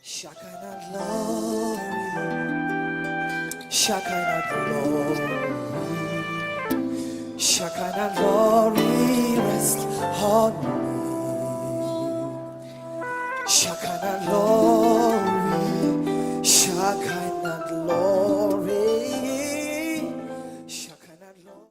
Shekinah glory, Shekinah glory, Shekinah glory, rest on me. Shekinah glory, Shekinah glory, Shekinah glory.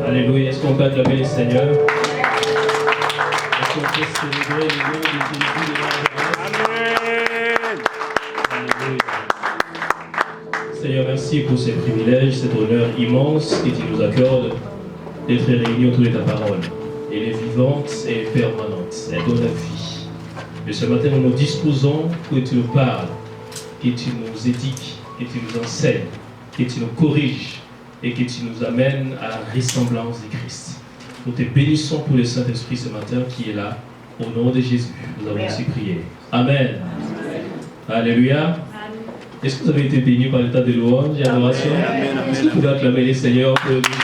Alléluia. Est-ce qu'on peut acclamer le Seigneur? Est-ce qu'on peut célébrer le nom de Jésus de Nazareth? Alléluia. Seigneur, merci pour ces privilèges, cet honneur immense que tu nous accordes d'être réunis autour de ta parole. Elle est vivante et permanente. Elle donne la vie. Et ce matin, nous nous disposons que tu nous parles, que tu nous édiques, que tu nous enseignes, que tu nous corriges et que tu nous amènes à la ressemblance de Christ. Nous te bénissons pour le Saint-Esprit ce matin qui est là. Au nom de Jésus, nous avons ainsi prié. Amen. Alléluia. Est-ce que vous avez été bénis par l'état de louange et d'adoration? Est-ce que vous pouvez acclamer les Seigneurs pour le bénir?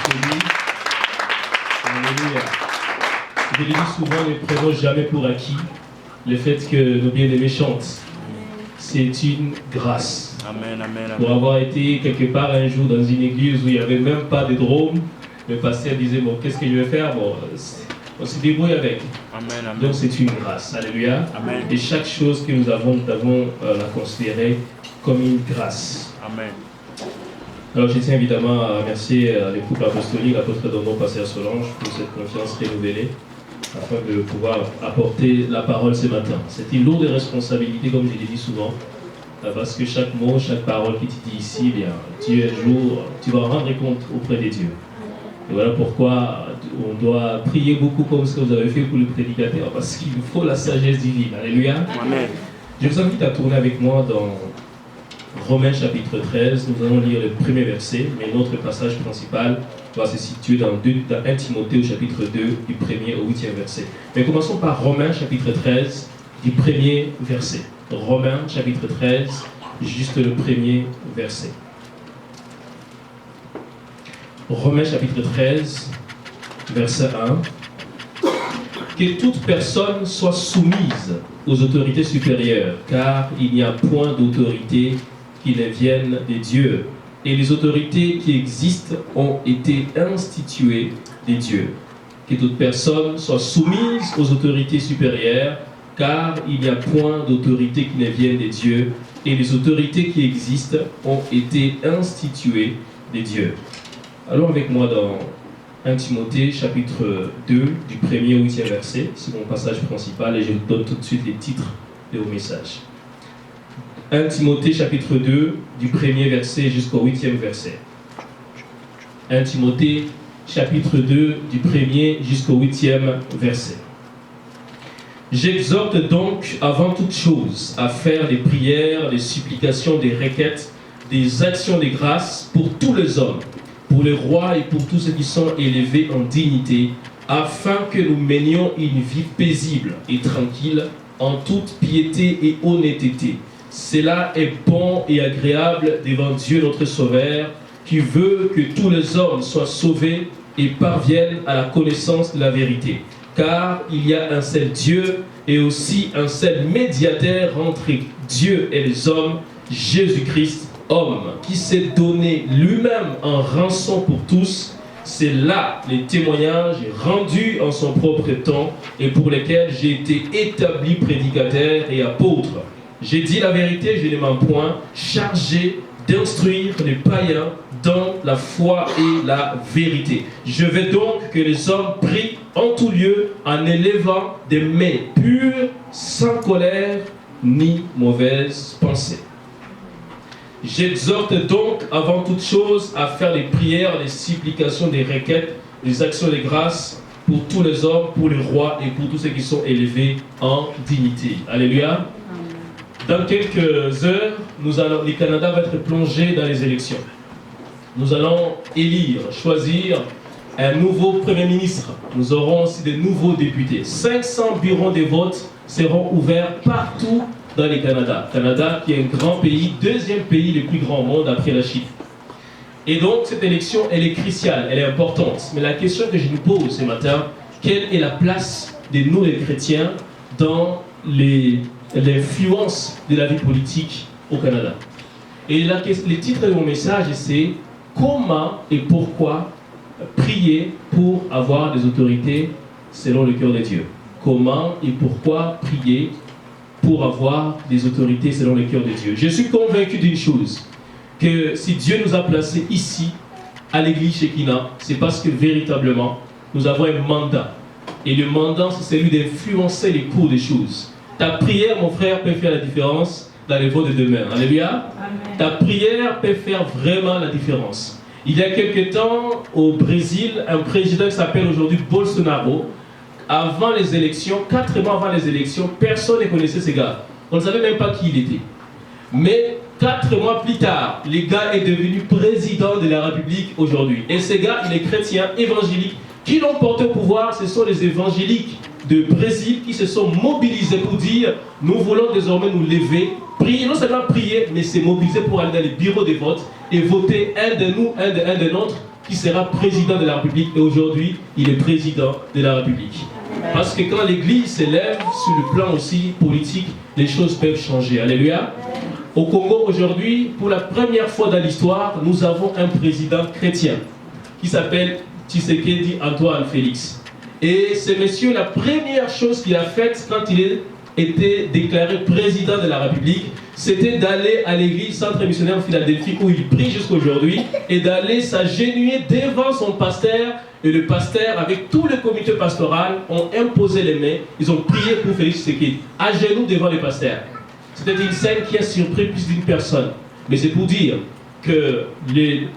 Alléluia. Je le dis souvent, ne prenons jamais pour acquis le fait que nos bien-aimés chantent. C'est une grâce. Amen, amen, amen. Pour avoir été quelque part un jour dans une église où il n'y avait même pas de drôme, le pasteur disait, bon, qu'est-ce que je vais faire? Bon, on se débrouille avec. Amen, amen. Donc c'est une grâce. Alléluia. Amen. Et chaque chose que nous avons la considérer comme une grâce. Amen. Alors je tiens évidemment à remercier le couple apostolique, l'apôtre Dono, pasteur Solange, pour cette confiance renouvelée, afin de pouvoir apporter la parole ce matin. C'est une lourde responsabilité, comme je l'ai dit souvent, parce que chaque mot, chaque parole qui te dit ici, eh bien, Dieu un jour, tu vas rendre compte auprès de Dieu. Et voilà pourquoi on doit prier beaucoup comme ce que vous avez fait pour le prédicateur, parce qu'il nous faut la sagesse divine. Alléluia. Amen. Je vous invite à tourner avec moi dans Romains chapitre 13. Nous allons lire le premier verset, mais notre passage principal va se situer dans 1 Timothée au chapitre 2, du 1er au 8e verset. Mais commençons par Romains chapitre 13, du 1er verset. Romains chapitre 13, juste le premier verset. Romains chapitre 13, verset 1. Que toute personne soit soumise aux autorités supérieures, car il n'y a point d'autorité qui ne vienne de Dieu. Et les autorités qui existent ont été instituées de Dieu. Que toute personne soit soumise aux autorités supérieures, car il n'y a point d'autorité qui ne vienne de Dieu, et les autorités qui existent ont été instituées de Dieu. Allons avec moi dans 1 Timothée chapitre 2, du 1er au 8e verset. C'est mon passage principal et je vous donne tout de suite les titres de vos messages. 1 Timothée chapitre 2, du 1er verset jusqu'au 8e verset. 1 Timothée chapitre 2, du 1er jusqu'au 8e verset. J'exhorte donc avant toute chose à faire des prières, des supplications, des requêtes, des actions de grâce pour tous les hommes, pour les rois et pour tous ceux qui sont élevés en dignité, afin que nous menions une vie paisible et tranquille, en toute piété et honnêteté. Cela est bon et agréable devant Dieu notre Sauveur, qui veut que tous les hommes soient sauvés et parviennent à la connaissance de la vérité. Car il y a un seul Dieu et aussi un seul médiateur entre Dieu et les hommes, Jésus-Christ, homme, qui s'est donné lui-même en rançon pour tous. C'est là les témoignages rendus en son propre temps et pour lesquels j'ai été établi prédicateur et apôtre. J'ai dit la vérité, je ne mens point, chargé d'instruire les païens dans la foi et la vérité. Je veux donc que les hommes prient en tout lieu en élevant des mains pures, sans colère ni mauvaise pensée. J'exhorte donc avant toute chose à faire des prières, des supplications, des requêtes, des actions de grâce pour tous les hommes, pour les rois et pour tous ceux qui sont élevés en dignité. Alléluia. Dans quelques heures, le Canada va être plongé dans les élections. Nous allons élire, choisir un nouveau Premier ministre. Nous aurons aussi de nouveaux députés. 500 bureaux de vote seront ouverts partout dans le Canada. Canada qui est un grand pays, deuxième pays le plus grand au monde après la Chine. Et donc cette élection, elle est cruciale, elle est importante. Mais la question que je nous pose ce matin, quelle est la place de nous les chrétiens dans l'influence de la vie politique au Canada? Et le titre de mon message, c'est « Comment et pourquoi prier pour avoir des autorités selon le cœur de Dieu ?» Comment et pourquoi prier pour avoir des autorités selon le cœur de Dieu? Je suis convaincu d'une chose, que si Dieu nous a placés ici, à l'église Shekinah, c'est parce que véritablement, nous avons un mandat. Et le mandat, c'est celui d'influencer les cours des choses. Ta prière, mon frère, peut faire la différence dans les votes de demain. Alléluia. Amen. Ta prière peut faire vraiment la différence. Il y a quelque temps, au Brésil, un président qui s'appelle aujourd'hui Bolsonaro, avant les élections, 4 mois avant les élections, personne ne connaissait ce gars. On ne savait même pas qui il était. Mais 4 mois plus tard, le gars est devenu président de la République aujourd'hui. Et ce gars, il est chrétien, évangélique. Qui l'ont porté au pouvoir, ce sont les évangéliques de Brésil qui se sont mobilisés pour dire « Nous voulons désormais nous lever, prier, non seulement prier, mais se mobiliser pour aller dans les bureaux de vote et voter un de nous, un de nôtres, qui sera président de la République. » Et aujourd'hui, il est président de la République. Parce que quand l'Église s'élève sur le plan aussi politique, les choses peuvent changer. Alléluia. Au Congo aujourd'hui, pour la première fois dans l'histoire, nous avons un président chrétien qui s'appelle Tshisekedi Antoine Félix. Et ce monsieur, la première chose qu'il a faite quand il a été déclaré président de la République, c'était d'aller à l'église Centre Missionnaire de Philadelphie où il prie jusqu'aujourd'hui et d'aller s'agenouiller devant son pasteur. Et le pasteur, avec tout le comité pastoral, ont imposé les mains. Ils ont prié pour Félix Tshisekedi, à genoux devant le pasteur. C'était une scène qui a surpris plus d'une personne. Mais c'est pour dire que les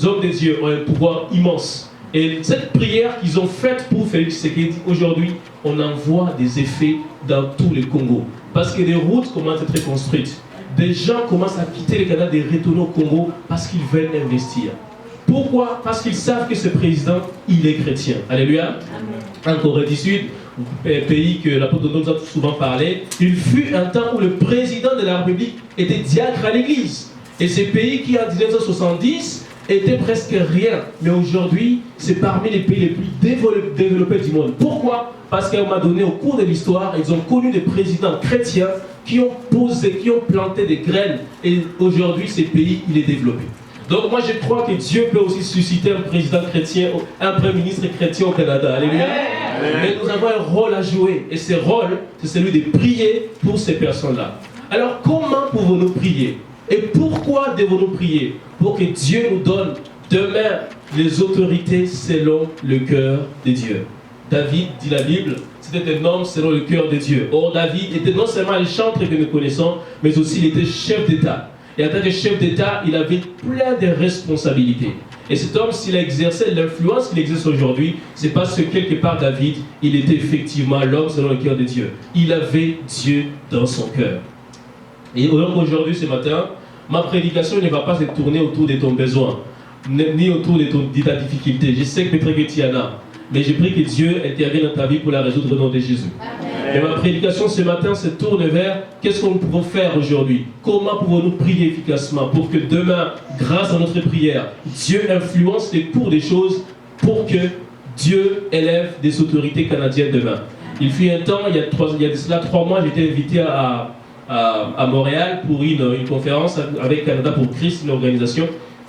hommes de Dieu ont un pouvoir immense. Et cette prière qu'ils ont faite pour Félix Tshisekedi, aujourd'hui, on en voit des effets dans tout le Congo. Parce que des routes commencent à être construites. Des gens commencent à quitter le Canada et retourner au Congo parce qu'ils veulent investir. Pourquoi? Parce qu'ils savent que ce président, il est chrétien. Alléluia. En Corée du Sud, un pays que l'apôtre nous a souvent parlé, il fut un temps où le président de la République était diacre à l'église. Et ce pays qui, en 1970, était presque rien. Mais aujourd'hui, c'est parmi les pays les plus développés du monde. Pourquoi? Parce qu'à un moment donné, au cours de l'histoire, ils ont connu des présidents chrétiens qui ont posé, qui ont planté des graines. Et aujourd'hui, ce pays, il est développé. Donc moi, je crois que Dieu peut aussi susciter un président chrétien, un premier ministre chrétien au Canada. Alléluia. Mais nous avons un rôle à jouer. Et ce rôle, c'est celui de prier pour ces personnes-là. Alors, comment pouvons-nous prier? Et pourquoi devons-nous prier? Pour que Dieu nous donne demain les autorités selon le cœur de Dieu. David, dit la Bible, c'était un homme selon le cœur de Dieu. Or, David était non seulement le chantre que nous connaissons, mais aussi il était chef d'État. Et en tant que chef d'État, il avait plein de responsabilités. Et cet homme, s'il a exercé l'influence qu'il exerce aujourd'hui, c'est parce que quelque part, David, il était effectivement l'homme selon le cœur de Dieu. Il avait Dieu dans son cœur. Et donc aujourd'hui, ce matin, ma prédication ne va pas se tourner autour de ton besoin, ni autour de ta difficulté. Je sais que peut-être que tu en as, mais je prie que Dieu intervienne dans ta vie pour la résoudre au nom de Jésus. Et ma prédication ce matin se tourne vers qu'est-ce que nous pouvons faire aujourd'hui? Comment pouvons-nous prier efficacement pour que demain, grâce à notre prière, Dieu influence les cours des choses pour que Dieu élève des autorités canadiennes demain. Il fut un temps, il y a de cela 3 mois, j'étais invité à Montréal pour une conférence avec Canada pour Christ, une organisation.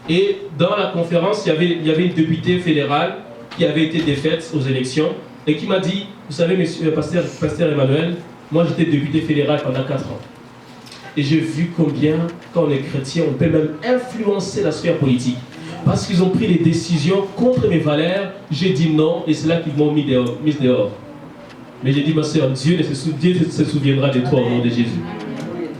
Et dans la conférence, il y avait une députée fédérale qui avait été défaite aux élections et qui m'a dit, vous savez, monsieur pasteur Emmanuel, moi j'étais député fédéral pendant 4 ans. Et j'ai vu combien, quand on est chrétien, on peut même influencer la sphère politique. Parce qu'ils ont pris des décisions contre mes valeurs, j'ai dit non, et c'est là qu'ils m'ont mis dehors. Mais j'ai dit, ma soeur, Dieu se souviendra de toi au nom de Jésus.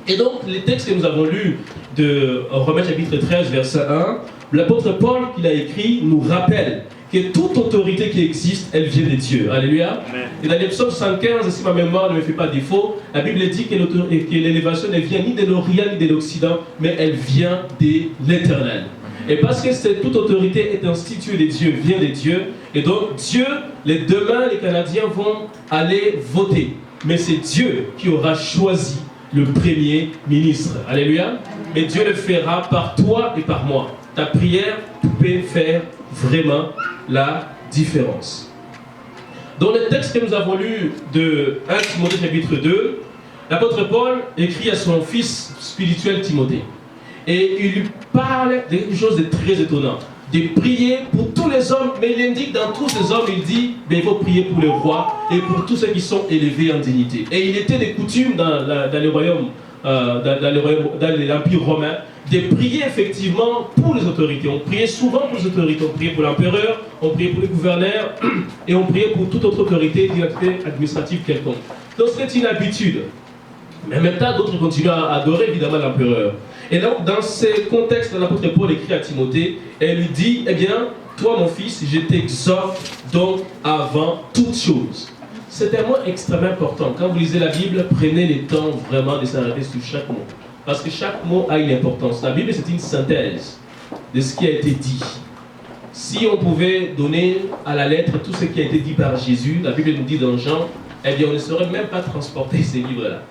Et donc, les textes que nous avons lus de Romains chapitre 13, verset 1, l'apôtre Paul, qu'il a écrit, nous rappelle que toute autorité qui existe, elle vient de Dieu. Alléluia. Amen. Et dans le psaume 115, si ma mémoire ne me fait pas défaut, la Bible dit que l'élévation ne vient ni de l'Orient ni de l'Occident, mais elle vient de l'Éternel. Et parce que toute autorité est instituée des dieux, vient des dieux, et donc Dieu, demain, les Canadiens vont aller voter. Mais c'est Dieu qui aura choisi le premier ministre. Alléluia. Et Dieu le fera par toi et par moi. Ta prière peut faire vraiment la différence. Dans le texte que nous avons lu de 1 Timothée chapitre 2, l'apôtre Paul écrit à son fils spirituel Timothée. Et il lui parle de quelque chose de très étonnant. De prier pour tous les hommes, mais il indique dans tous ces hommes, il dit, il faut prier pour le roi et pour tous ceux qui sont élevés en dignité. Et il était de coutume dans le royaume, dans l'Empire romain, de prier effectivement pour les autorités. On priait souvent pour les autorités. On priait pour l'empereur, on priait pour les gouverneurs et on priait pour toute autre autorité administrative quelconque. Donc c'est une habitude. Mais en même temps, d'autres continuent à adorer évidemment l'empereur. Et donc, dans ce contexte, l'apôtre Paul écrit à Timothée et lui dit, eh bien, toi mon fils, je t'exhorte donc avant toute chose. C'est un mot extrêmement important. Quand vous lisez la Bible, prenez le temps vraiment de s'arrêter sur chaque mot. Parce que chaque mot a une importance. La Bible, c'est une synthèse de ce qui a été dit. Si on pouvait donner à la lettre tout ce qui a été dit par Jésus, la Bible nous dit dans Jean, eh bien, on ne saurait même pas transporter ces livres-là.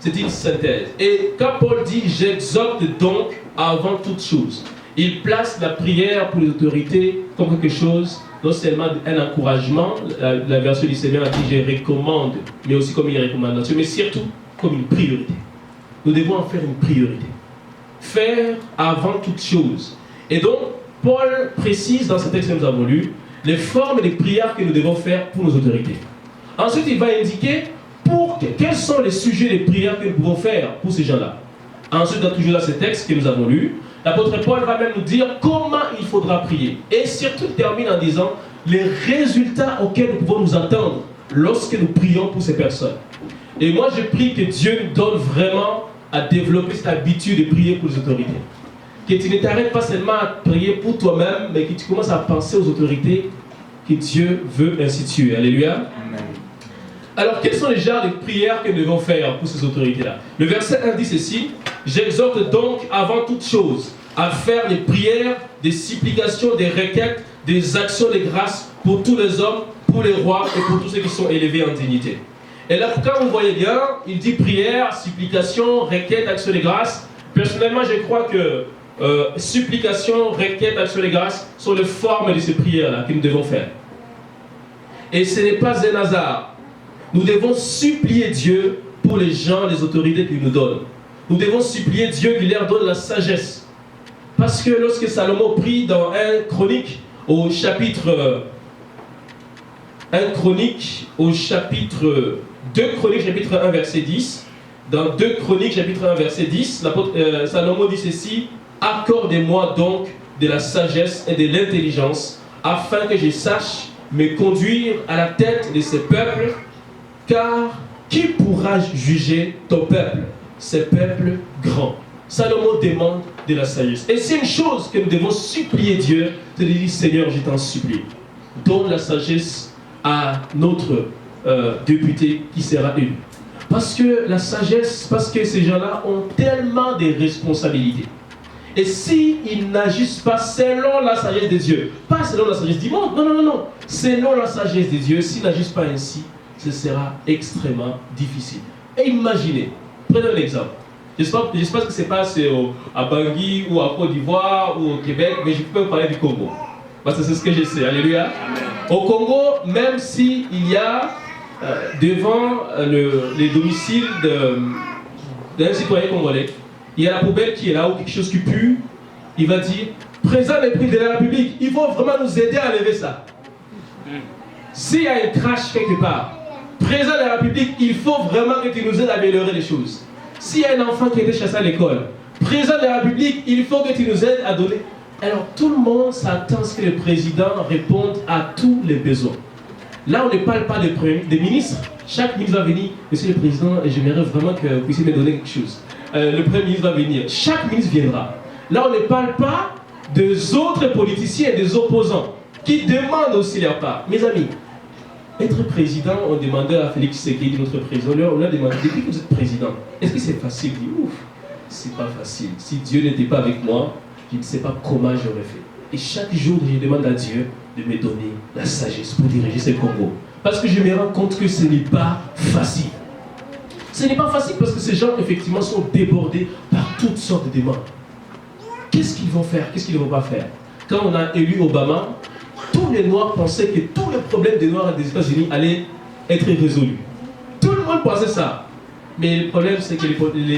C'est une synthèse. Et quand Paul dit « j'exhorte donc avant toute chose », il place la prière pour les autorités comme quelque chose, non seulement un encouragement, la version du Seigneur a dit « je recommande », mais aussi comme une recommandation, mais surtout comme une priorité. Nous devons en faire une priorité. Faire avant toute chose. Et donc, Paul précise dans ce texte que nous avons lu, les formes et les prières que nous devons faire pour nos autorités. Ensuite, il va indiquer quels sont les sujets de prières que nous pouvons faire pour ces gens-là. Ensuite, toujours dans ce texte que nous avons lu, l'apôtre Paul va même nous dire comment il faudra prier. Et surtout, il termine en disant les résultats auxquels nous pouvons nous attendre lorsque nous prions pour ces personnes. Et moi, je prie que Dieu nous donne vraiment à développer cette habitude de prier pour les autorités. Que tu ne t'arrêtes pas seulement à prier pour toi-même, mais que tu commences à penser aux autorités que Dieu veut instituer. Alléluia. Amen. Alors, quels sont les genres de prières que nous devons faire pour ces autorités-là? Le verset 1 dit ceci: « J'exhorte donc avant toute chose à faire des prières, des supplications, des requêtes, des actions de grâce pour tous les hommes, pour les rois et pour tous ceux qui sont élevés en dignité. » Et là, quand vous voyez bien, il dit prière, supplication, requête, action de grâce. Personnellement, je crois que supplication, requête, action de grâce sont les formes de ces prières-là que nous devons faire. Et ce n'est pas un hasard. Nous devons supplier Dieu pour les gens, les autorités qu'il nous donne. Nous devons supplier Dieu qui leur donne la sagesse. Parce que lorsque Salomon prie dans 1 Chronique, au chapitre 2 Chroniques, chapitre 1, verset 10, dans 2 Chroniques, chapitre 1, verset 10, Salomon dit ceci: « Accordez-moi donc de la sagesse et de l'intelligence, afin que je sache me conduire à la tête de ce peuple. Car qui pourra juger ton peuple, ce peuple grand ?» Salomon demande de la sagesse. Et c'est une chose que nous devons supplier Dieu, c'est de dire: Seigneur, je t'en supplie, donne la sagesse à notre député qui sera élu. Parce que la sagesse, parce que ces gens-là ont tellement de responsabilités. Et s'ils n'agissent pas selon la sagesse de Dieu, pas selon la sagesse du monde, non, selon la sagesse de Dieu, s'ils n'agissent pas ainsi, ce sera extrêmement difficile. Et imaginez, prenez un exemple. Je ne sais pas ce qui se passe à Bangui ou à Côte d'Ivoire ou au Québec, mais je peux parler du Congo. Parce que c'est ce que je sais. Alléluia. Au Congo, même s'il y a devant les domiciles d'un citoyen congolais, il y a la poubelle qui est là ou quelque chose qui pue, il va dire: Président de la République, il faut vraiment nous aider à enlever ça. S'il y a un crash quelque part, Président de la République, il faut vraiment que tu nous aides à améliorer les choses. S'il y a un enfant qui a été chassé à l'école, Président de la République, il faut que tu nous aides à donner. Alors tout le monde s'attend à ce que le président réponde à tous les besoins. Là, on ne parle pas des ministres. Chaque ministre va venir: Monsieur le Président, j'aimerais vraiment que vous puissiez me donner quelque chose. Le Premier ministre va venir. Chaque ministre viendra. Là, on ne parle pas des autres politiciens et des opposants qui demandent aussi leur part. Mes amis, être président, on demandait à Félix Tshisekedi, notre président, on lui a demandé: depuis que vous êtes président, est-ce que c'est facile? Il dit: ouf, c'est pas facile. Si Dieu n'était pas avec moi, je ne sais pas comment j'aurais fait. Et chaque jour, je demande à Dieu de me donner la sagesse pour diriger ce Congo. Parce que je me rends compte que ce n'est pas facile. Ce n'est pas facile parce que ces gens, effectivement, sont débordés par toutes sortes de demandes. Qu'est-ce qu'ils vont faire? Qu'est-ce qu'ils ne vont pas faire? Quand on a élu Obama, tous les Noirs pensaient que tous les problèmes des Noirs des États-Unis allaient être résolus. Tout le monde pensait ça. Mais le problème, c'est que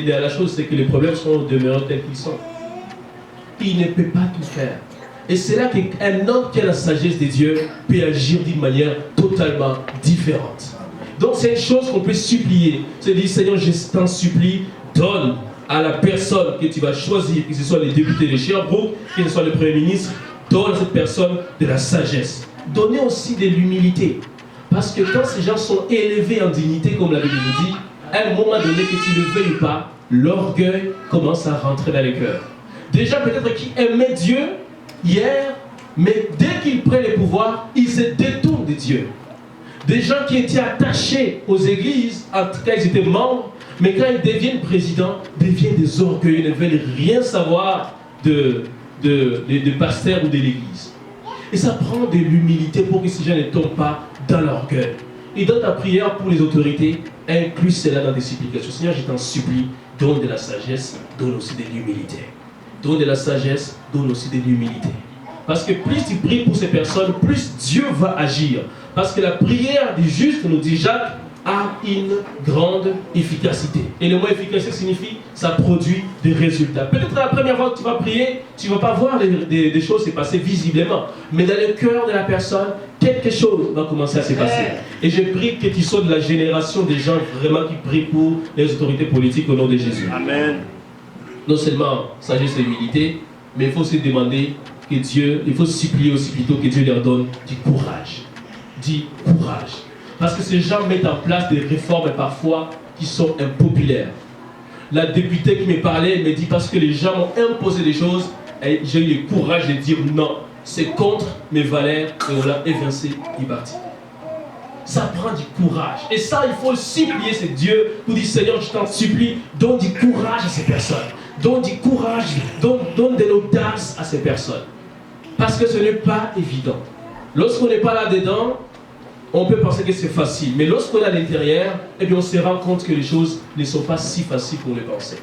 la chose, c'est que les problèmes sont demeurés tels qu'ils sont. Il ne peut pas tout faire. Et c'est là qu'un homme qui a la sagesse de Dieu peut agir d'une manière totalement différente. Donc c'est une chose qu'on peut supplier. C'est dire, Seigneur, je t'en supplie, donne à la personne que tu vas choisir, que ce soit les députés de Sherbrooke, que ce soit le Premier ministre, donne à cette personne de la sagesse. Donnez aussi de l'humilité. Parce que quand ces gens sont élevés en dignité, comme la Bible nous dit, à un moment donné, que tu le veuilles pas, l'orgueil commence à rentrer dans les cœurs. Déjà peut-être qu'ils aimaient Dieu hier, mais dès qu'ils prennent le pouvoir, ils se détournent de Dieu. Des gens qui étaient attachés aux églises, en tout cas ils étaient membres, mais quand ils deviennent présidents, deviennent des orgueilleux, ils ne veulent rien savoir de pasteur ou de l'église. Et ça prend de l'humilité pour que ces gens ne tombent pas dans l'orgueil. Et dans ta prière pour les autorités, inclus cela dans des supplications. Seigneur, je t'en supplie, donne de la sagesse, donne aussi de l'humilité. Donne de la sagesse, donne aussi de l'humilité. Parce que plus tu pries pour ces personnes, plus Dieu va agir. Parce que la prière du juste, nous dit Jacques, a une grande efficacité. Et le mot efficacité signifie, ça produit des résultats. Peut-être la première fois que tu vas prier, tu ne vas pas voir des choses se passer visiblement. Mais dans le cœur de la personne, quelque chose va commencer à se passer. Et je prie que tu sois de la génération des gens vraiment qui prient pour les autorités politiques au nom de Jésus. Amen. Non seulement sagesse et humilité, mais il faut se demander que Dieu, il faut supplier aussi plutôt que Dieu leur donne du courage. Du courage. Parce que ces gens mettent en place des réformes parfois qui sont impopulaires. La députée qui me parlait me dit parce que les gens m'ont imposé des choses, et j'ai eu le courage de dire non, c'est contre mes valeurs et on l'a évincé du parti. Ça prend du courage. Et ça, il faut supplier ce Dieu pour dire Seigneur, je t'en supplie, donne du courage à ces personnes. Donne du courage, donne de l'audace à ces personnes. Parce que ce n'est pas évident. Lorsqu'on n'est pas là-dedans, on peut penser que c'est facile. Mais lorsqu'on est à l'intérieur, eh bien on se rend compte que les choses ne sont pas si faciles qu'on le pensait.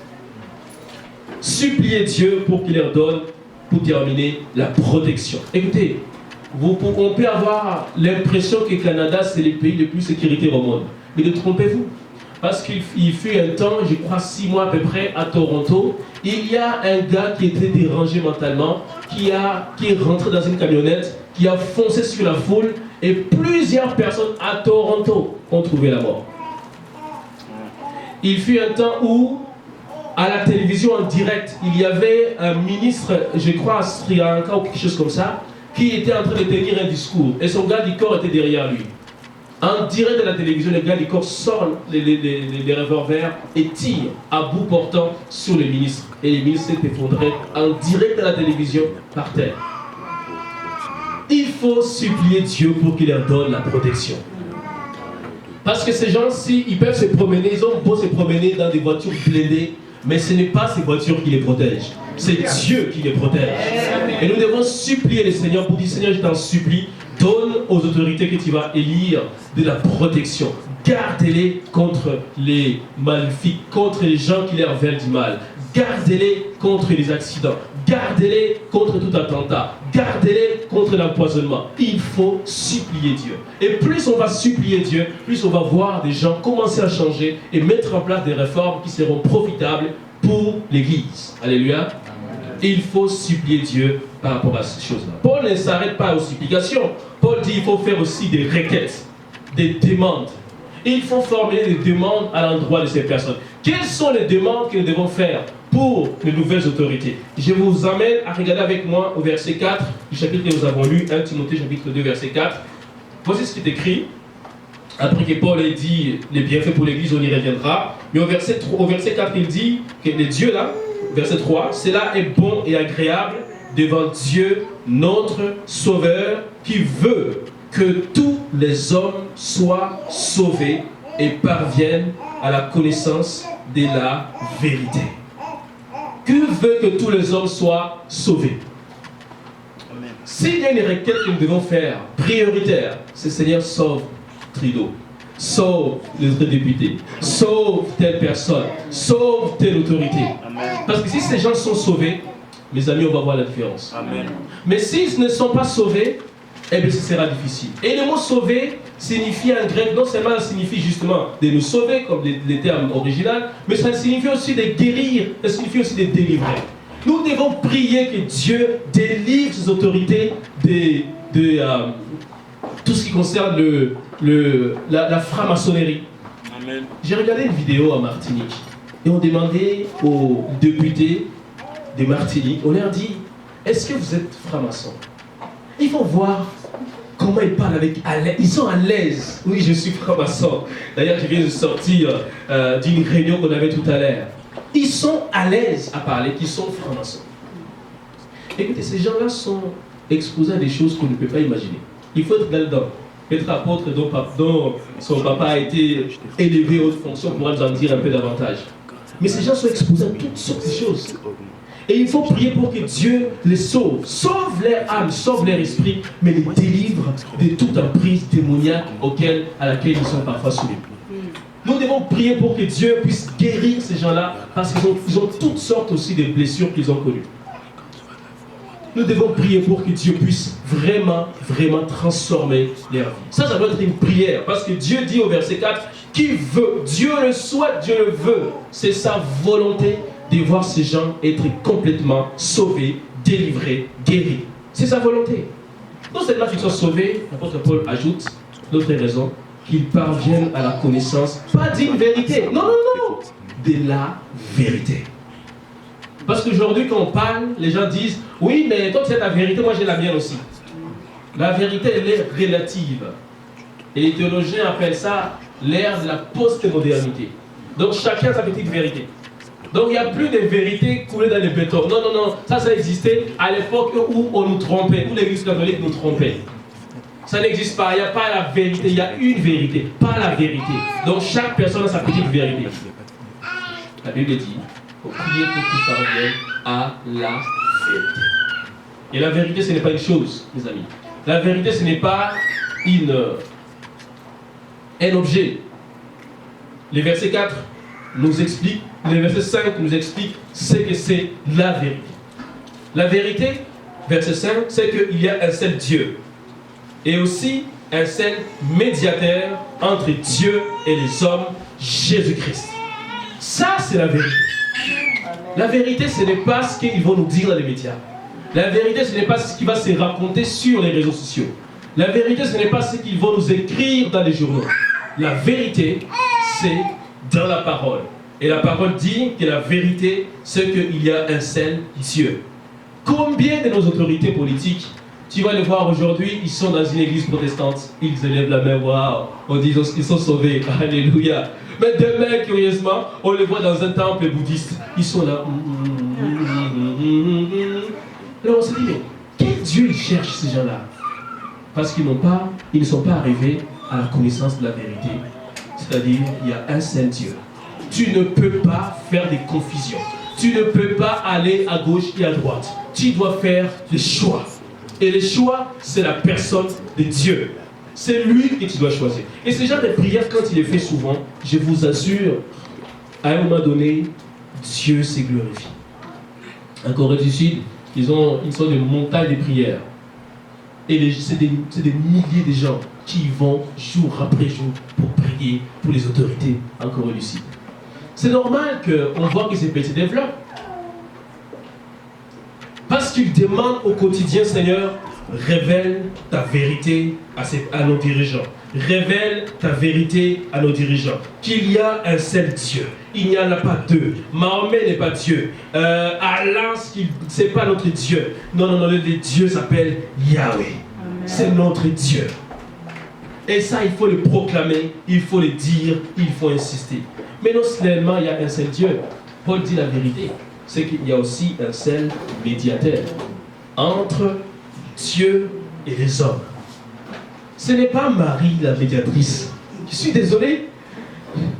Suppliez Dieu pour qu'il leur donne, pour terminer, la protection. Écoutez, on peut avoir l'impression que le Canada, c'est le pays le plus sécuritaire au monde. Mais ne trompez-vous. Parce qu'il fut un temps, je crois 6 mois à peu près, à Toronto, il y a un gars qui était dérangé mentalement, qui est rentré dans une camionnette, qui a foncé sur la foule, et plusieurs personnes à Toronto ont trouvé la mort. Il fut un temps où, à la télévision en direct, il y avait un ministre, je crois Sri Lanka ou quelque chose comme ça, qui était en train de tenir un discours, et son garde du corps était derrière lui. En direct de la télévision, le garde du corps sort les revolvers et tire à bout portant sur le ministre. Et le ministre s'est effondré en direct de la télévision par terre. Il faut supplier Dieu pour qu'il leur donne la protection. Parce que ces gens-ci, ils peuvent se promener, ils ont beau se promener dans des voitures blindées, mais ce n'est pas ces voitures qui les protègent. C'est Dieu qui les protège. Et nous devons supplier le Seigneur pour dire, Seigneur, je t'en supplie, donne aux autorités que tu vas élire de la protection. Gardez-les contre les maléfiques, contre les gens qui leur veulent du mal. Gardez-les contre les accidents. Gardez-les contre tout attentat. Gardez-les contre l'empoisonnement. Il faut supplier Dieu. Et plus on va supplier Dieu, plus on va voir des gens commencer à changer et mettre en place des réformes qui seront profitables pour l'Église. Alléluia. Il faut supplier Dieu par rapport à ces choses-là. Paul ne s'arrête pas aux supplications. Paul dit qu'il faut faire aussi des requêtes, des demandes. Et il faut formuler des demandes à l'endroit de ces personnes. Quelles sont les demandes que nous devons faire pour les nouvelles autorités? Je vous amène à regarder avec moi au verset 4 du chapitre que nous avons lu, 1 Timothée chapitre 2 verset 4. Voici ce qui est écrit. Après que Paul ait dit les bienfaits pour l'Église, on y reviendra. Mais au verset 4, il dit que les dieux là, verset 3, cela est bon et agréable devant Dieu, notre Sauveur, qui veut que tous les hommes soient sauvés et parviennent à la connaissance de la vérité. Dieu veut que tous les hommes soient sauvés. S'il y a une requête que nous devons faire, prioritaire, c'est Seigneur, sauve Trudeau, sauve les autres députés, sauve telle personne, sauve telle autorité. Parce que si ces gens sont sauvés, mes amis, on va voir la différence. Amen. Mais s'ils ne sont pas sauvés, eh bien, ce sera difficile. Et le mot sauver signifie en grec, non seulement ça signifie justement de nous sauver, comme les termes originaux, mais ça signifie aussi de guérir, ça signifie aussi de délivrer. Nous devons prier que Dieu délivre ses autorités de tout ce qui concerne la franc-maçonnerie. Amen. J'ai regardé une vidéo à Martinique et on demandait aux députés de Martinique, on leur dit, est-ce que vous êtes franc-maçon? Il faut voir comment ils parlent avec à l'aise. Ils sont à l'aise. Oui, je suis franc-maçon. D'ailleurs, je viens de sortir d'une réunion qu'on avait tout à l'heure. Ils sont à l'aise à parler qu'ils sont francs-maçons. Écoutez, ces gens-là sont exposés à des choses qu'on ne peut pas imaginer. Il faut être là-dedans. Être apôtre dont son papa a été élevé aux hautes fonctions pour nous en dire un peu davantage. Mais ces gens sont exposés à toutes sortes de choses. Et il faut prier pour que Dieu les sauve. Sauve leur âme, sauve leur esprit, mais les délivre de toute emprise démoniaque à laquelle ils sont parfois soumis. Nous devons prier pour que Dieu puisse guérir ces gens-là parce qu'ils ont toutes sortes aussi de blessures qu'ils ont connues. Nous devons prier pour que Dieu puisse vraiment transformer leur vie. Ça doit être une prière parce que Dieu dit au verset 4, qui veut, Dieu le souhaite, Dieu le veut. C'est sa volonté de voir ces gens être complètement sauvés, délivrés, guéris. C'est sa volonté. Non seulement qu'ils soient sauvés, l'apôtre Paul ajoute d'autres raisons, qu'ils parviennent à la connaissance, pas d'une vérité, non, de la vérité. Parce qu'aujourd'hui, quand on parle, les gens disent, oui, mais toi tu as ta vérité, moi j'ai la mienne aussi. La vérité, elle est relative. Et les théologiens appellent ça l'ère de la post-modernité. Donc chacun a sa petite vérité. Donc il n'y a plus de vérité coulée dans le béton. Non, ça existait à l'époque où on nous trompait, où l'église catholique nous trompait. Ça n'existe pas, il n'y a pas la vérité, il y a une vérité, pas la vérité. Donc chaque personne a sa petite vérité. La Bible dit, il faut prier pour qu'ils parviennent à la vérité. Et la vérité, ce n'est pas une chose, mes amis. La vérité, ce n'est pas un objet. Le verset 4 nous explique, le verset 5 nous explique ce que c'est la vérité. La vérité, verset 5, c'est qu'il y a un seul Dieu. Et aussi un seul médiateur entre Dieu et les hommes, Jésus-Christ. Ça, c'est la vérité. La vérité, ce n'est pas ce qu'ils vont nous dire dans les médias. La vérité, ce n'est pas ce qui va se raconter sur les réseaux sociaux. La vérité, ce n'est pas ce qu'ils vont nous écrire dans les journaux. La vérité, c'est dans la parole. Et la parole dit que la vérité, c'est qu'il y a un seul Dieu. Combien de nos autorités politiques, tu vas les voir aujourd'hui, ils sont dans une église protestante, ils élèvent la main, waouh, on dit qu'ils sont sauvés, alléluia. Mais demain, curieusement, on les voit dans un temple bouddhiste, ils sont là. Alors on se dit, mais quel Dieu ils cherchent ces gens-là? Parce qu'ils ne sont pas arrivés à la connaissance de la vérité. C'est-à-dire, il y a un seul Dieu. Tu ne peux pas faire des confusions. Tu ne peux pas aller à gauche et à droite. Tu dois faire des choix. Et le choix, c'est la personne de Dieu. C'est lui que tu dois choisir. Et ce genre de prière, quand il est fait souvent, je vous assure, à un moment donné, Dieu se glorifie. En Corée du Sud, ils ont une sorte de montagne de prières. Et c'est des milliers de gens qui y vont jour après jour pour prier pour les autorités en Corée du Sud. C'est normal qu'on voit que ces pays se développent. Parce qu'ils demandent au quotidien, Seigneur, révèle ta vérité à nos dirigeants. Révèle ta vérité à nos dirigeants. Qu'il y a un seul Dieu. Il n'y en a pas deux. Mahomet n'est pas Dieu. Allah, ce n'est pas notre Dieu. Non, le Dieu s'appelle Yahweh. C'est notre Dieu. Et ça, il faut le proclamer, il faut le dire, il faut insister. Mais non seulement il y a un seul Dieu. Paul dit la vérité. C'est qu'il y a aussi un seul médiateur entre Dieu et les hommes. Ce n'est pas Marie la médiatrice. Je suis désolé.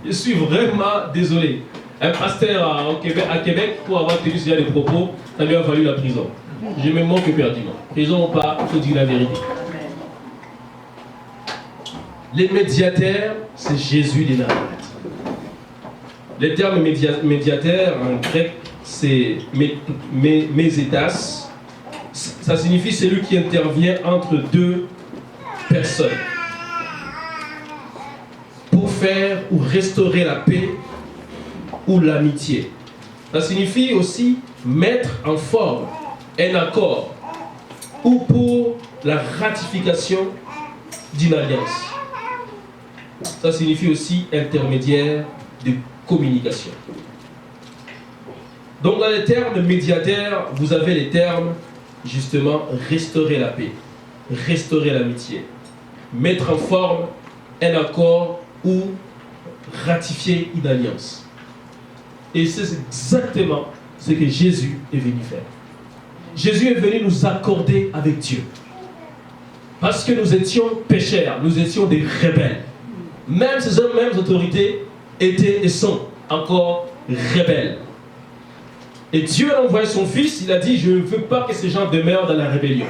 Je suis vraiment désolé. Un pasteur à Québec, pour avoir tenu ce genre de propos, ça lui a valu la prison. Je me moque éperdument. Prison ou pas, il faut dire la vérité. Les médiateurs, c'est Jésus de Nazareth. Le terme médiateur en grec, c'est mésétas. Ça signifie celui qui intervient entre deux personnes pour faire ou restaurer la paix ou l'amitié. Ça signifie aussi mettre en forme un accord ou pour la ratification d'une alliance. Ça signifie aussi intermédiaire de communication. Donc dans les termes médiateurs, vous avez les termes justement restaurer la paix, restaurer l'amitié, mettre en forme un accord ou ratifier une alliance. Et c'est exactement ce que Jésus est venu faire. Jésus est venu nous accorder avec Dieu. Parce que nous étions pécheurs, nous étions des rebelles. Même ces mêmes autorités étaient et sont encore rebelles. Et Dieu a envoyé son Fils, il a dit, je ne veux pas que ces gens demeurent dans la rébellion.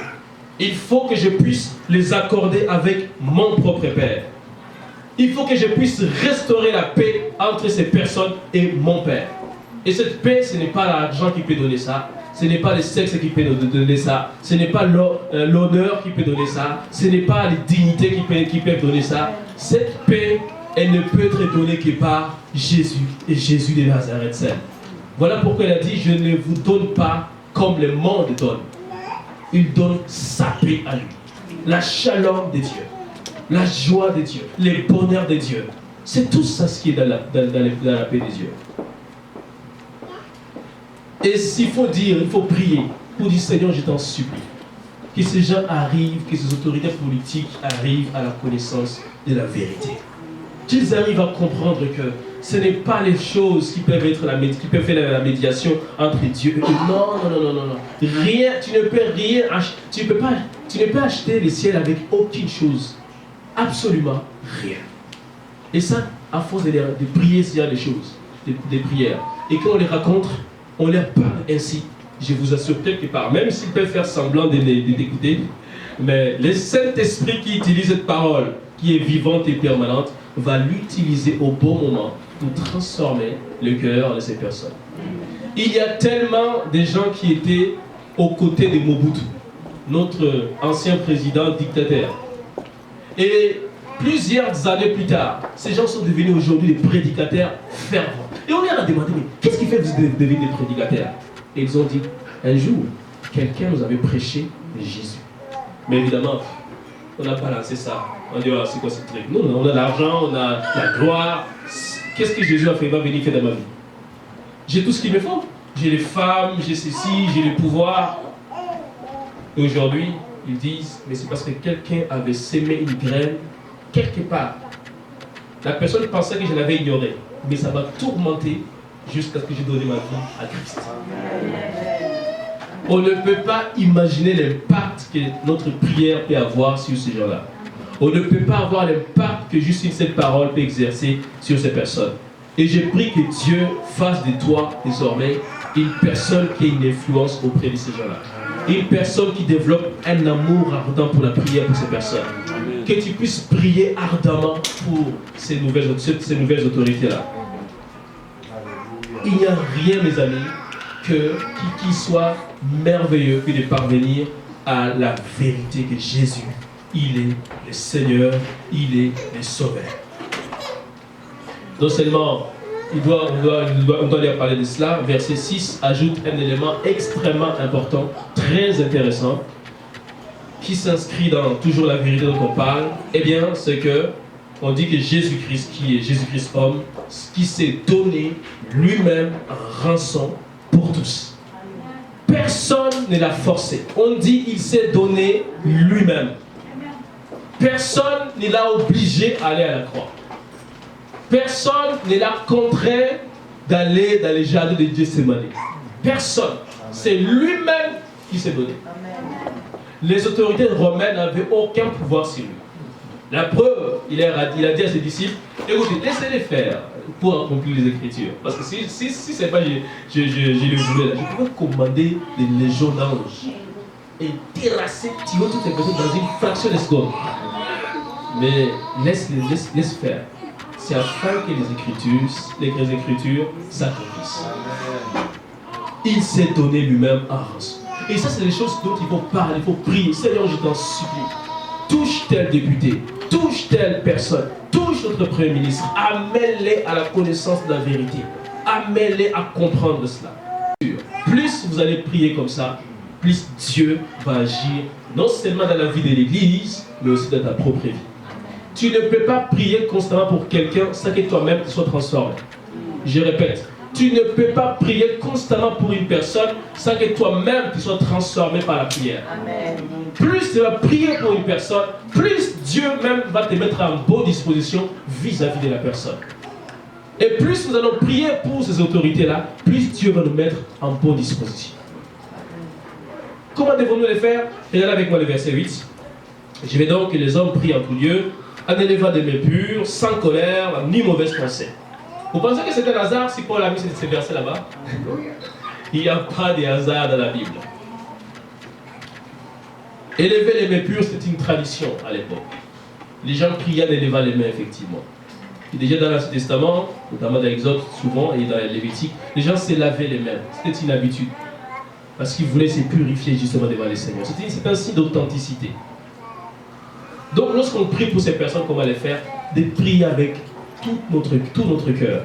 Il faut que je puisse les accorder avec mon propre Père. Il faut que je puisse restaurer la paix entre ces personnes et mon Père. Et cette paix, ce n'est pas l'argent qui peut donner ça, ce n'est pas le sexe qui peut donner ça, ce n'est pas l'honneur qui peut donner ça, ce n'est pas les dignités qui peuvent donner ça. Cette paix, elle ne peut être donnée que par Jésus et Jésus de Nazareth seul. Voilà pourquoi il a dit, je ne vous donne pas comme le monde donne. Il donne sa paix à lui. La chaleur de Dieu, la joie de Dieu, le bonheur de Dieu. C'est tout ça ce qui est dans la paix de Dieu. Et s'il faut dire, il faut prier pour dire, Seigneur, je t'en supplie, que ces gens arrivent, que ces autorités politiques arrivent à la connaissance de la vérité. Qu'ils arrivent à comprendre que ce n'est pas les choses qui peuvent faire la médiation entre Dieu et eux. Non. Rien, tu ne peux rien acheter. Tu ne peux acheter le ciel avec aucune chose. Absolument rien. Et ça, à force de prier s'il y a des choses, des prières. Et quand on les raconte, on leur parle ainsi. Je vous assure quelque part, même s'ils peuvent faire semblant de t'écouter, mais le Saint-Esprit qui utilise cette parole, qui est vivante et permanente, va l'utiliser au bon moment pour transformer le cœur de ces personnes. Il y a tellement de gens qui étaient aux côtés de Mobutu, notre ancien président dictateur. Et plusieurs années plus tard, ces gens sont devenus aujourd'hui des prédicateurs fervents. Et on leur a demandé, mais qu'est-ce qui fait que vous devenez des prédicateurs? Et ils ont dit, un jour, quelqu'un nous avait prêché Jésus. Mais évidemment, on a balancé ça. On dit, oh, c'est quoi ce truc? Non, on a l'argent, on a la gloire. Qu'est-ce que Jésus a fait, va venir faire dans ma vie? J'ai tout ce qu'il me faut. J'ai les femmes, j'ai ceci, j'ai le pouvoir. Et aujourd'hui, ils disent, mais c'est parce que quelqu'un avait sémé une graine quelque part. La personne pensait que je l'avais ignoré, mais ça m'a tourmenté jusqu'à ce que j'ai donné ma vie à Christ. On ne peut pas imaginer l'impact que notre prière peut avoir sur ces gens-là. On ne peut pas avoir l'impact que juste une seule parole peut exercer sur ces personnes. Et je prie que Dieu fasse de toi désormais une personne qui a une influence auprès de ces gens-là. Une personne qui développe un amour ardent pour la prière pour ces personnes. Que tu puisses prier ardemment pour ces nouvelles autorités-là. Il n'y a rien, mes amis, qui soit merveilleux que de parvenir à la vérité que Jésus, il est le Seigneur, il est le Sauveur. Non seulement on doit leur parler de cela, verset 6 ajoute un élément extrêmement important, très intéressant, qui s'inscrit dans toujours la vérité dont on parle. Eh bien, c'est que on dit que Jésus-Christ, qui est Jésus-Christ homme, qui s'est donné lui-même en rançon pour tous. Personne ne l'a forcé. On dit qu'il s'est donné lui-même. Personne ne l'a obligé à aller à la croix. Personne ne l'a contraint d'aller dans les jardins de Gethsémani. Personne. C'est lui-même qui s'est donné. Les autorités romaines n'avaient aucun pouvoir sur lui. La preuve, il a dit à ses disciples, écoutez, laissez-les faire. pour accomplir les Écritures. Parce que si c'est pas, je le voulais là, je pouvais commander des légions d'anges et terrasser, tirer toutes les personnes dans une fraction de seconde. Mais laisse faire. C'est afin que les Écritures s'accomplissent. Il s'est donné lui-même à rançon. Et ça, c'est des choses dont il faut parler, il faut prier. Seigneur, je t'en supplie. Touche tel député, touche telle personne, touche notre Premier ministre. Amène-les à la connaissance de la vérité. Amène-les à comprendre cela. Plus vous allez prier comme ça, plus Dieu va agir, non seulement dans la vie de l'Église, mais aussi dans ta propre vie. Tu ne peux pas prier constamment pour quelqu'un sans que toi-même tu sois transformé. Je répète, tu ne peux pas prier constamment pour une personne sans que toi-même tu sois transformé par la prière. Amen. Plus tu vas prier pour une personne, plus Dieu même va te mettre en bonne disposition vis-à-vis de la personne. Et plus nous allons prier pour ces autorités-là, plus Dieu va nous mettre en bonne disposition. Comment devons-nous les faire? Regardez avec moi le verset 8. Je vais donc que les hommes prient en tout lieu, en élevant des mains pures, sans colère, ni mauvaise pensée. Vous pensez que c'est un hasard si Paul a mis ces versets là-bas? Il n'y a pas de hasard dans la Bible. Élever les mains pures, c'est une tradition à l'époque. Les gens priaient en élevant les mains, effectivement. Et déjà dans l'Ancien Testament, notamment dans l'Exode, souvent, et dans les Lévitique, les gens se lavaient les mains. C'était une habitude. Parce qu'ils voulaient se purifier justement devant le Seigneur. C'est un signe d'authenticité. Donc lorsqu'on prie pour ces personnes, qu'on va les faire, de prier avec tout notre cœur,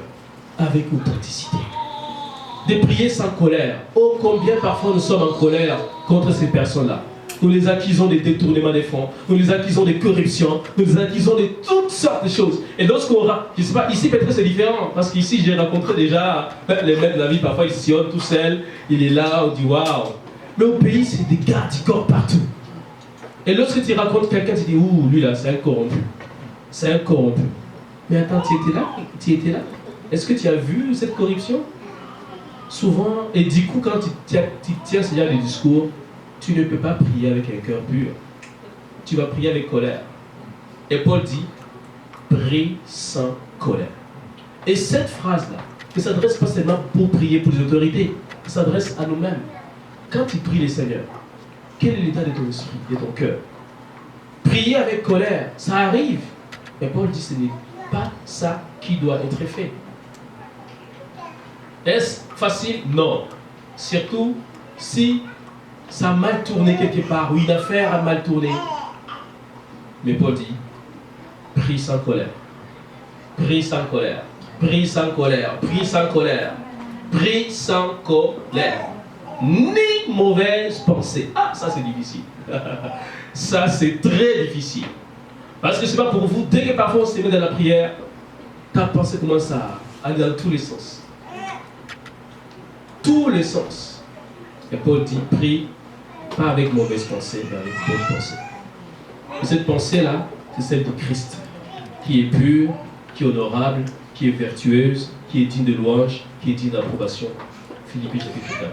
avec authenticité. De prier sans colère. Oh, combien parfois nous sommes en colère contre ces personnes-là. Nous les accusons de détournement des fonds, nous les accusons de corruption, nous les accusons de toutes sortes de choses. Et lorsqu'on je ne sais pas, ici peut-être c'est différent, parce qu'ici j'ai rencontré déjà les maîtres de la vie, parfois ils sillonnent tout seul, il est là, on dit waouh. Mais au pays, c'est des gardes du corps partout. Et lorsque tu racontes quelqu'un, tu dis ouh, lui là, c'est un corrompu. C'est un corrompu. Mais attends, tu étais là? Est-ce que tu as vu cette corruption? Souvent, et du coup, quand tu tiens ce genre de discours, tu ne peux pas prier avec un cœur pur. Tu vas prier avec colère. Et Paul dit, prie sans colère. Et cette phrase-là, ne s'adresse pas seulement pour prier pour les autorités, elle s'adresse à nous-mêmes. Quand tu pries le Seigneur, quel est l'état de ton esprit, de ton cœur? Prier avec colère, ça arrive. Mais Paul dit, ce n'est pas ça qui doit être fait. Est-ce facile? Non. Surtout si ça a mal tourné quelque part, ou une affaire a mal tourné. Mais Paul dit, prie sans colère. Prie sans colère. Prie sans colère. Prie sans colère. Prie sans colère. Ni mauvaise pensée. Ah, ça c'est difficile. Ça c'est très difficile. Parce que c'est pas pour vous, dès que parfois on se met dans la prière, ta pensée commence à aller dans tous les sens. Tous les sens. Et Paul dit, prie pas avec mauvaise pensée, mais avec bonne pensée. Et cette pensée-là, c'est celle de Christ, qui est pure, qui est honorable, qui est vertueuse, qui est digne de louange, qui est digne d'approbation. Philippiens chapitre 4.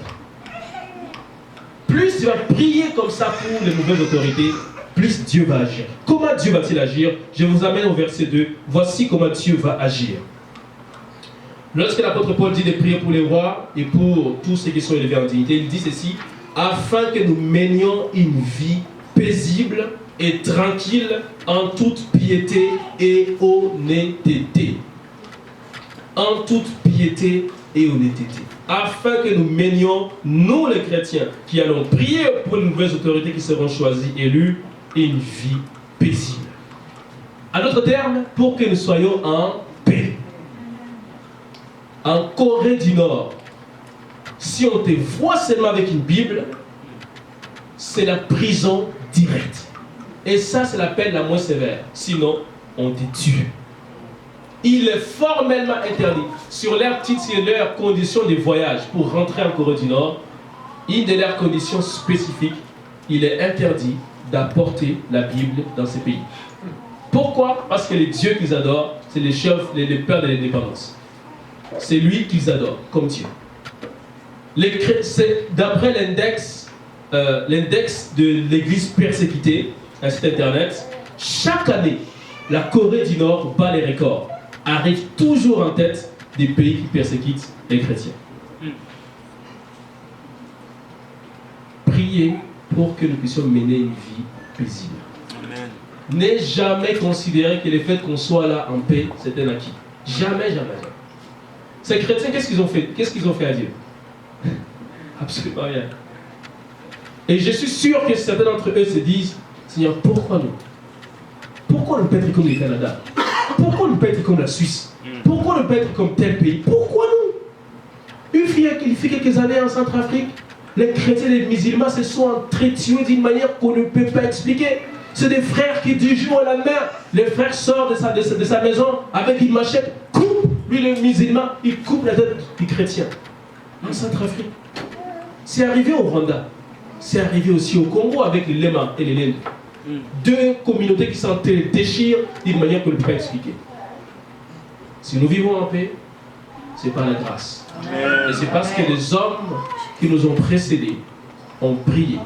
Plus tu vas prier comme ça pour les mauvaises autorités, plus Dieu va agir. Comment Dieu va-t-il agir? Je vous amène au verset 2. Voici comment Dieu va agir. Lorsque l'apôtre Paul dit de prier pour les rois et pour tous ceux qui sont élevés en dignité, il dit ceci, afin que nous menions une vie paisible et tranquille en toute piété et honnêteté. En toute piété et honnêteté. Afin que nous menions, nous les chrétiens, qui allons prier pour les nouvelles autorités qui seront choisies, élues, une vie paisible. En d'autres termes, pour que nous soyons en paix. En Corée du Nord, si on te voit seulement avec une Bible, c'est la prison directe. Et ça, c'est la peine la moins sévère. Sinon, on te tue. Il est formellement interdit. Sur leur titre, sur leurs conditions de voyage pour rentrer en Corée du Nord, une de leurs conditions spécifiques, il est interdit d'apporter la Bible dans ces pays. Pourquoi? Parce que les dieux qu'ils adorent, c'est les chefs, les pères de l'indépendance. C'est lui qu'ils adorent comme Dieu. D'après l'index de l'église persécutée, un site internet, chaque année, la Corée du Nord bat les records. arrive toujours en tête des pays qui persécutent les chrétiens. Priez pour que nous puissions mener une vie paisible. Amen. N'aie jamais considéré que le fait qu'on soit là en paix, c'est un acquis. Jamais, jamais, jamais. Ces chrétiens, qu'est-ce qu'ils ont fait? Qu'est-ce qu'ils ont fait à Dieu? Absolument rien. Et je suis sûr que certains d'entre eux se disent, Seigneur, pourquoi nous? Pourquoi ne pas être comme le Canada? Pourquoi ne pas être comme la Suisse? Pourquoi ne pas être comme tel pays? Pourquoi nous? Il fait quelques années en Centrafrique, les chrétiens et les musulmans se sont entretués d'une manière qu'on ne peut pas expliquer. C'est des frères qui du jour au lendemain, le frère sort de sa maison avec une machette, coupe, lui le musulman, il coupe la tête du chrétien. En Centrafrique. C'est arrivé au Rwanda. C'est arrivé aussi au Congo avec les Lema et les Lende. Deux communautés qui s'en déchirent d'une manière qu'on ne peut pas expliquer. Si nous vivons en paix, c'est par la grâce. Amen. Et c'est parce que les hommes qui nous ont précédés ont prié.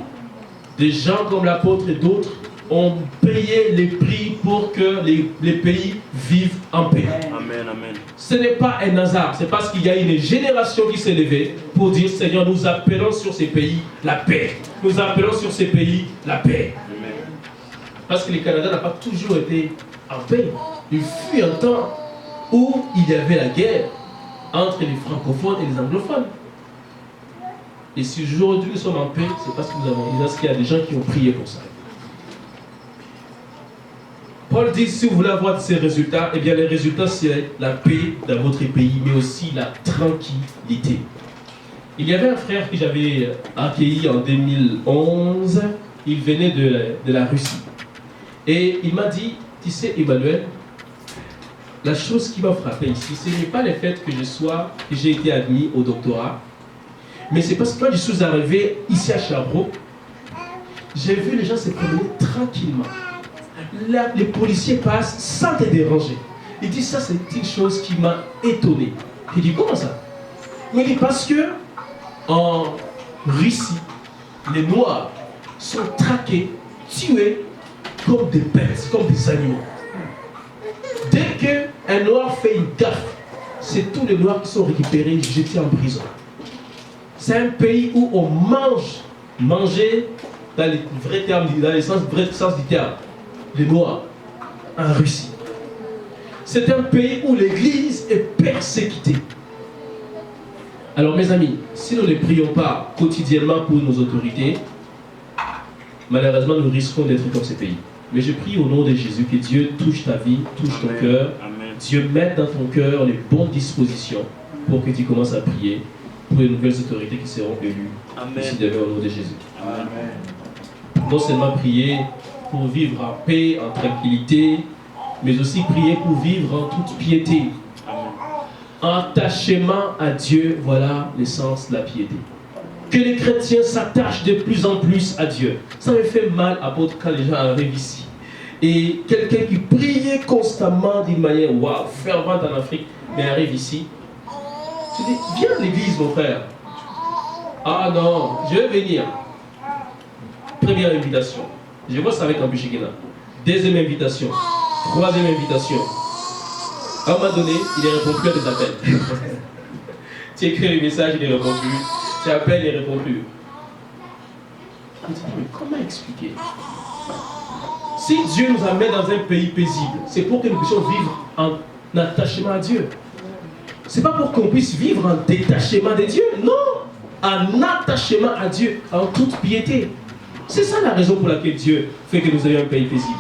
Des gens comme l'apôtre et d'autres ont payé les prix pour que les pays vivent en paix. Amen. Amen. Ce n'est pas un hasard, c'est parce qu'il y a une génération qui s'est levée pour dire Seigneur, nous appelons sur ces pays la paix. Nous appelons sur ces pays la paix. Amen. Parce que le Canada n'a pas toujours été en paix. Il fut un temps où il y avait la guerre entre les francophones et les anglophones. Et si aujourd'hui nous sommes en paix, c'est parce qu'il y a des gens qui ont prié pour ça. Paul dit, si vous voulez avoir ces résultats, eh bien les résultats c'est la paix dans votre pays, mais aussi la tranquillité. Il y avait un frère que j'avais accueilli en 2011, il venait de la Russie. Et il m'a dit, tu sais Emmanuel, la chose qui m'a frappé ici, ce n'est pas le fait que j'ai été admis au doctorat, mais c'est parce que quand je suis arrivé ici à Sherbrooke, j'ai vu les gens se promener tranquillement. Là, les policiers passent sans te déranger. Il dit ça, c'est une chose qui m'a étonné. Il dit comment ça? Il dit parce que en Russie, les Noirs sont traqués, tués comme des bêtes, comme des animaux. Dès qu'un Noir fait une gaffe, c'est tous les Noirs qui sont récupérés, jetés en prison. C'est un pays où on manger dans les vrais termes, dans le vrai sens du terme, les Noirs en Russie. C'est un pays où l'Église est persécutée. Alors mes amis, si nous ne prions pas quotidiennement pour nos autorités, malheureusement nous risquons d'être comme ces pays. Mais je prie au nom de Jésus que Dieu touche ta vie, touche ton cœur. Dieu mette dans ton cœur les bonnes dispositions pour que tu commences à prier pour les nouvelles autorités qui seront élues ici demain au nom de Jésus. Amen. Non seulement prier pour vivre en paix, en tranquillité, mais aussi prier pour vivre en toute piété. Attachement à Dieu, voilà l'essence de la piété. Que les chrétiens s'attachent de plus en plus à Dieu. Ça me fait mal, apôtre, quand les gens arrivent ici. Et quelqu'un qui priait constamment d'une manière fervente en Afrique, mais arrive ici. Tu dis, viens à l'église, mon frère. Ah non, je vais venir. Première invitation. Je vois ça avec Ambushigena. Deuxième invitation. Troisième invitation. À un moment donné, il ne répond plus à tes appels. Tu écris le message, il ne répond plus. Tu appelles, il ne répond plus. Je me dis, mais comment expliquer? Si Dieu nous amène dans un pays paisible, c'est pour que nous puissions vivre en attachement à Dieu. Ce n'est pas pour qu'on puisse vivre en détachement de Dieu. Non, en attachement à Dieu, en toute piété. C'est ça la raison pour laquelle Dieu fait que nous ayons un pays paisible.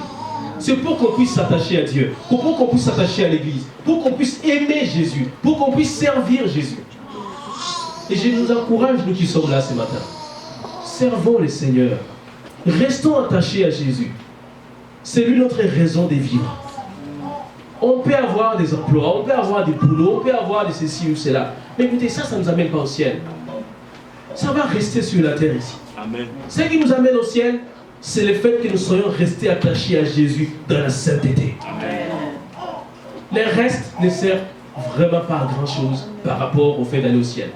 C'est pour qu'on puisse s'attacher à Dieu, pour qu'on puisse s'attacher à l'Église, pour qu'on puisse aimer Jésus, pour qu'on puisse servir Jésus. Et je nous encourage, nous qui sommes là ce matin. Servons le Seigneur. Restons attachés à Jésus. C'est lui notre raison de vivre. On peut avoir des emplois, on peut avoir des boulots, on peut avoir de ceci ou cela. Mais écoutez, ça ne nous amène pas au ciel. Ça va rester sur la terre ici. Amen. Ce qui nous amène au ciel, c'est le fait que nous soyons restés attachés à Jésus dans la sainteté. Amen. Les restes ne servent vraiment pas à grand chose par rapport au fait d'aller au ciel.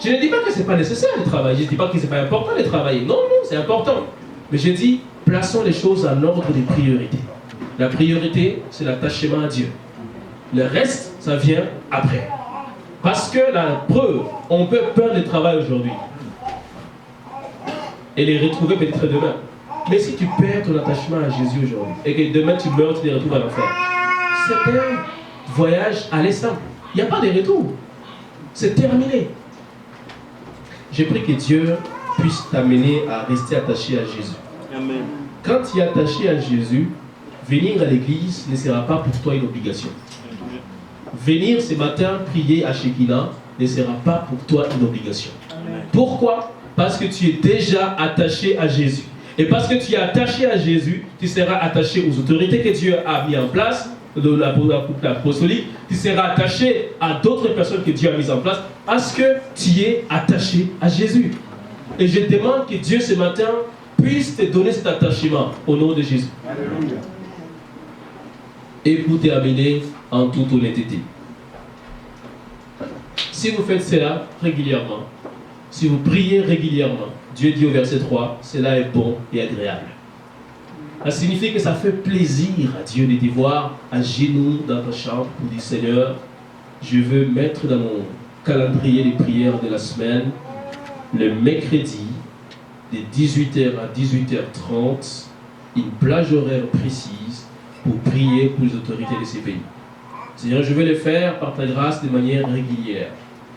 Je ne dis pas que ce n'est pas nécessaire de travailler, je ne dis pas que ce n'est pas important de travailler. Non, non, c'est important. Mais je dis, plaçons les choses en ordre de priorité. La priorité, c'est l'attachement à Dieu. Le reste, ça vient après. Parce que la preuve, on peut perdre le travail aujourd'hui et les retrouver peut-être demain. Mais si tu perds ton attachement à Jésus aujourd'hui et que demain tu meurs, tu les retrouves à l'enfer, c'est un voyage aller simple. Il n'y a pas de retour. C'est terminé. J'ai pris que Dieu puisse t'amener à rester attaché à Jésus. Amen. Quand tu es attaché à Jésus, venir à l'église ne sera pas pour toi une obligation. Venir ce matin prier à Shekinah ne sera pas pour toi une obligation. Amen. Pourquoi? Parce que tu es déjà attaché à Jésus. Et parce que tu es attaché à Jésus, tu seras attaché aux autorités que Dieu a mis en place, de l'apostolique, tu seras attaché à d'autres personnes que Dieu a mises en place, parce que tu es attaché à Jésus. Et je demande que Dieu ce matin puisse te donner cet attachement au nom de Jésus. Alléluia. Et pour terminer en toute honnêteté. Si vous faites cela régulièrement, si vous priez régulièrement, Dieu dit au verset 3, cela est bon et agréable. Ça signifie que ça fait plaisir à Dieu de te voir à genoux dans ta chambre pour dire Seigneur, je veux mettre dans mon calendrier les prières de la semaine, le mercredi, de 18h à 18h30, une plage horaire précise pour prier pour les autorités de ces pays. Seigneur, je veux le faire par ta grâce de manière régulière,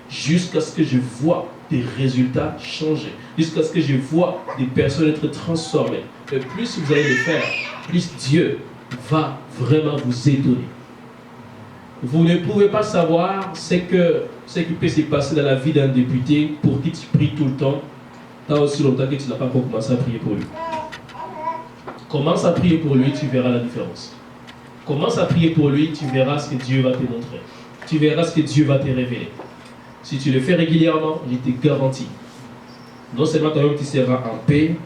jusqu'à ce que je vois des résultats changer, jusqu'à ce que je vois des personnes être transformées. Et plus vous allez le faire, plus Dieu va vraiment vous étonner. Vous ne pouvez pas savoir ce qui peut se passer dans la vie d'un député pour qui tu pries tout le temps, tant aussi longtemps que tu n'as pas encore commencé à prier pour lui. Commence à prier pour lui, tu verras la différence. Commence à prier pour lui, tu verras ce que Dieu va te montrer. Tu verras ce que Dieu va te révéler. Si tu le fais régulièrement, je te garantis. Non seulement toi-même tu seras en paix,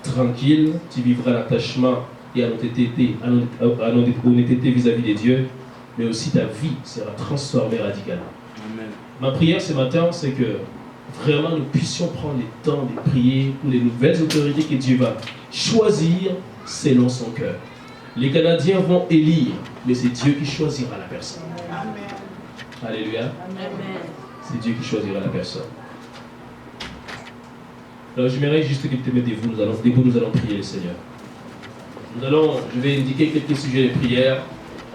tranquille, tu vivras l'attachement et en honnêteté vis-à-vis de Dieu, mais aussi ta vie sera transformée radicalement. Amen. Ma prière ce matin, c'est que vraiment nous puissions prendre le temps de prier pour les nouvelles autorités que Dieu va choisir selon son cœur. Les Canadiens vont élire, mais c'est Dieu qui choisira la personne. Alléluia. Amen. C'est Dieu qui choisira la personne. Alors j'aimerais juste que tu te mettes debout, nous allons prier le Seigneur. Je vais indiquer quelques sujets de prière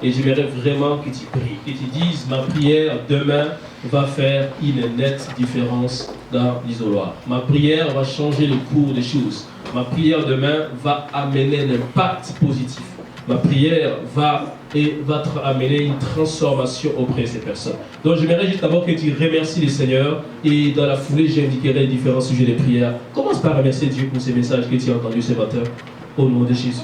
et j'aimerais vraiment que tu pries, que tu dises ma prière demain va faire une nette différence dans l'isoloir. Ma prière va changer le cours des choses. Ma prière demain va amener un impact positif. Ma prière va amener une transformation auprès de ces personnes. Donc j'aimerais juste d'abord que tu remercies le Seigneur et dans la foulée j'indiquerai les différents sujets de prière. Commence par remercier Dieu pour ces messages que tu as entendus ce matin au nom de Jésus.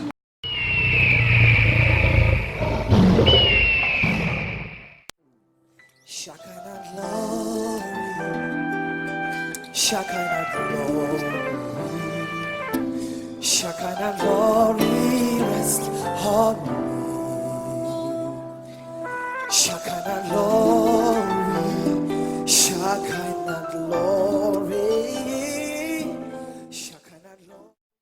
Shekinah glory, Shekinah glory, Shekinah glory, rest on me. Shekinah glory.